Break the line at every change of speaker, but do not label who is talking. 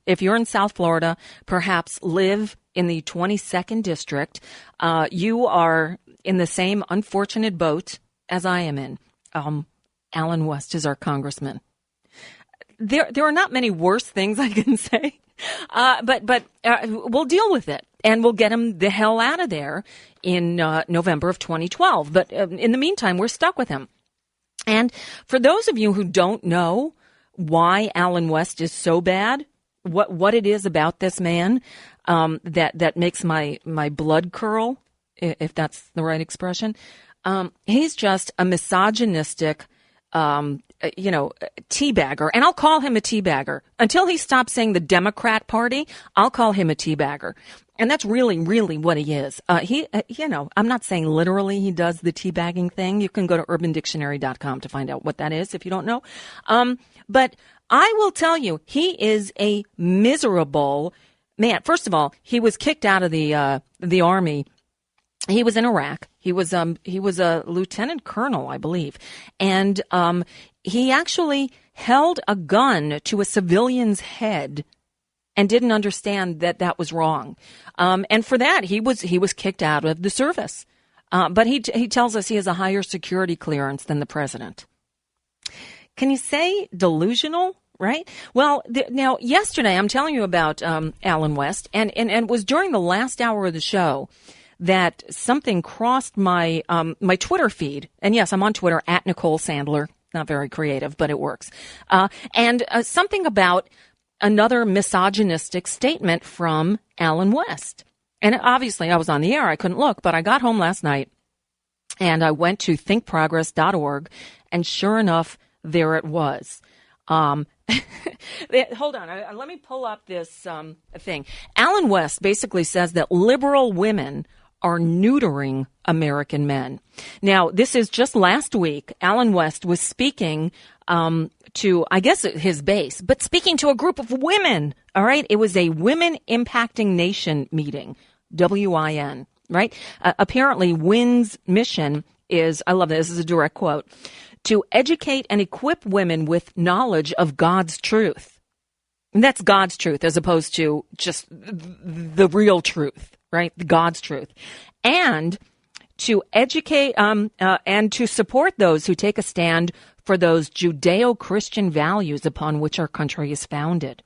If you're in South Florida, perhaps live in the 22nd district, you are in the same unfortunate boat as I am in. Alan West is our congressman. There are not many worse things I can say, but we'll deal with it, and we'll get him the hell out of there in November of 2012. But in the meantime, we're stuck with him. And for those of you who don't know why Alan West is so bad, what it is about this man that makes my blood curl, if that's the right expression, he's just a misogynistic teabagger, and I'll call him a teabagger. Until he stops saying the Democrat Party, I'll call him a teabagger. And that's really, really what he is. I'm not saying literally he does the teabagging thing. You can go to urbandictionary.com to find out what that is if you don't know. But I will tell you, he is a miserable man. First of all, he was kicked out of the army. He was in Iraq. He was a lieutenant colonel, I believe. And he actually held a gun to a civilian's head and didn't understand that was wrong. And for that, he was kicked out of the service. But he tells us he has a higher security clearance than the president. Can you say delusional? Right? Well, now yesterday I'm telling you about Alan West, and it was during the last hour of the show that something crossed my my Twitter feed. And yes, I'm on Twitter at Nicole Sandler. Not very creative, but it works. And something about another misogynistic statement from Alan West. And obviously I was on the air. I couldn't look, but I got home last night and I went to thinkprogress.org, and sure enough, there it was. Hold on. Let me pull up this thing. Alan West basically says that liberal women are neutering American men. Now, this is just last week. Alan West was speaking to, I guess, his base, but speaking to a group of women. All right. It was a Women Impacting Nation meeting, WIN, right? Apparently, WIN's mission is, I love this is a direct quote, to educate and equip women with knowledge of God's truth. And that's God's truth as opposed to just the real truth, right? God's truth. And to educate and to support those who take a stand for those Judeo-Christian values upon which our country is founded.